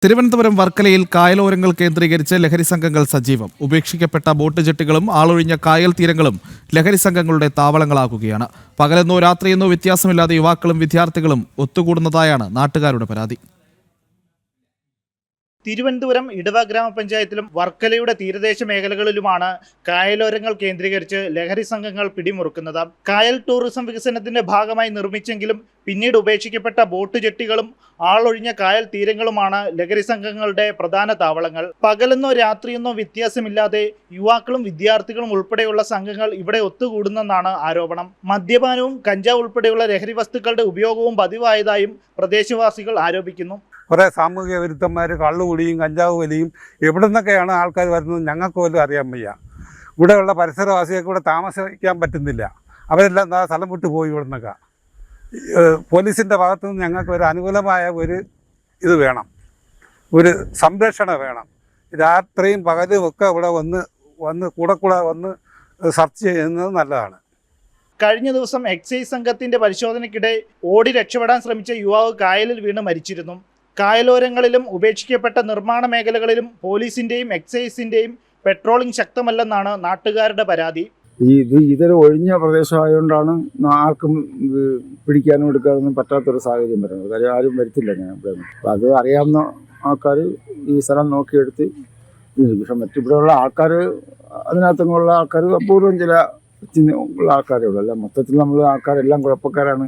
തിരുവനന്തപുരം വർക്കലയിൽ കായലോരങ്ങൾ കേന്ദ്രീകരിച്ച് ലഹരി സംഘങ്ങൾ സജീവം. ഉപേക്ഷിക്കപ്പെട്ട ബോട്ട് ജെട്ടികളും ആളൊഴിഞ്ഞ കായൽ തീരങ്ങളും ലഹരി സംഘങ്ങളുടെ താവളങ്ങളാകുകയാണ്. പകലെന്നോ രാത്രിയെന്നോ വ്യത്യാസമില്ലാതെ യുവാക്കളും വിദ്യാർത്ഥികളും ഒത്തുകൂടുന്നതായാണ് നാട്ടുകാരുടെ പരാതി. തിരുവനന്തപുരം ഇടവ ഗ്രാമപഞ്ചായത്തിലും വർക്കലയുടെ തീരദേശ മേഖലകളിലുമാണ് കായലോരങ്ങൾ കേന്ദ്രീകരിച്ച് ലഹരി സംഘങ്ങൾ പിടിമുറുക്കുന്നത്. കായൽ ടൂറിസം വികസനത്തിന്റെ ഭാഗമായി നിർമ്മിച്ചെങ്കിലും പിന്നീട് ഉപേക്ഷിക്കപ്പെട്ട ബോട്ട് ജെട്ടികളും ആളൊഴിഞ്ഞ കായൽ തീരങ്ങളുമാണ് ലഹരി സംഘങ്ങളുടെ പ്രധാന താവളങ്ങൾ. പകലെന്നോ രാത്രിയെന്നോ വ്യത്യാസമില്ലാതെ യുവാക്കളും വിദ്യാർത്ഥികളും ഉൾപ്പെടെയുള്ള സംഘങ്ങൾ ഇവിടെ ഒത്തുകൂടുന്നെന്നാണ് ആരോപണം. മദ്യപാനവും കഞ്ചാവ് ഉൾപ്പെടെയുള്ള ലഹരി വസ്തുക്കളുടെ ഉപയോഗവും പതിവായതായും പ്രദേശവാസികൾ ആരോപിക്കുന്നു. കുറേ സാമൂഹിക വിരുദ്ധന്മാർ കള്ളുകുടിയും കഞ്ചാവ് വലിയും എവിടെ നിന്നൊക്കെയാണ് ആൾക്കാർ വരുന്നത് ഞങ്ങൾക്ക് പോലും അറിയാൻ വയ്യ. ഇവിടെയുള്ള പരിസരവാസികൾക്ക് ഇവിടെ താമസിക്കാൻ പറ്റുന്നില്ല. അവരെല്ലാം സ്ഥലം വിട്ടു പോയി. ഇവിടെ നിന്നൊക്കെ പോലീസിൻ്റെ ഭാഗത്തു നിന്ന് ഞങ്ങൾക്ക് ഒരു അനുകൂലമായ ഒരു ഇത് വേണം, ഒരു സംരക്ഷണം വേണം. രാത്രിയും പകലും ഒക്കെ ഇവിടെ വന്ന് കൂടെ വന്ന് സെർച്ച് ചെയ്യുന്നത് നല്ലതാണ്. കഴിഞ്ഞ ദിവസം എക്സൈസ് സംഘത്തിന്റെ പരിശോധനയ്ക്കിടെ ഓടി രക്ഷപ്പെടാൻ ശ്രമിച്ച യുവാവ് കായലിൽ വീണ് മരിച്ചിരുന്നു. കായലോരങ്ങളിലും ഉപേക്ഷിക്കപ്പെട്ട നിർമ്മാണ മേഖലകളിലും പോലീസിന്റെയും എക്സൈസിന്റെയും പെട്രോളിംഗ് ശക്തമല്ലെന്നാണ് നാട്ടുകാരുടെ പരാതി. ഇതൊരു ഒഴിഞ്ഞ പ്രദേശമായതുകൊണ്ടാണ് ആർക്കും പിടിക്കാനും എടുക്കാനൊന്നും പറ്റാത്തൊരു സാഹചര്യം വരുന്നത്. കാര്യം ആരും വരുത്തില്ല. ഞാൻ അപ്പം അത് അറിയാവുന്ന ആൾക്കാർ ഈ സ്ഥലം നോക്കിയെടുത്ത് പക്ഷെ മറ്റിവിടെയുള്ള ആൾക്കാർ അതിനകത്തുള്ള ആൾക്കാർ അപൂർവം ചില ഉള്ള ആൾക്കാരേ ഉള്ളൂ. അല്ല മൊത്തത്തിൽ നമ്മൾ ആൾക്കാരെല്ലാം കുഴപ്പക്കാരാണ്.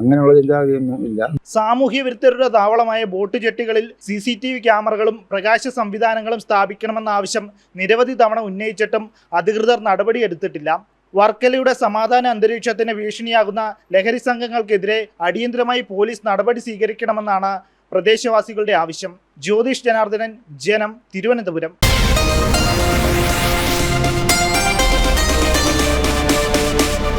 അങ്ങനെയുള്ള ചിന്താഗതിയൊന്നും ഇല്ല. സാമൂഹ്യ വിരുദ്ധരുടെ താവളമായ ബോട്ട് ജെട്ടികളിൽ CCTV ക്യാമറകളും പ്രകാശ സംവിധാനങ്ങളും സ്ഥാപിക്കണമെന്ന ആവശ്യം നിരവധി തവണ ഉന്നയിച്ചിട്ടും അധികൃതർ നടപടിയെടുത്തിട്ടില്ല. വർക്കലയുടെ സമാധാന അന്തരീക്ഷത്തിന് ഭീഷണിയാകുന്ന ലഹരി സംഘങ്ങൾക്കെതിരെ അടിയന്തരമായി പോലീസ് നടപടി സ്വീകരിക്കണമെന്നാണ് പ്രദേശവാസികളുടെ ആവശ്യം. ജ്യോതിഷ് ജനാർദ്ദനൻ, ജനം, തിരുവനന്തപുരം.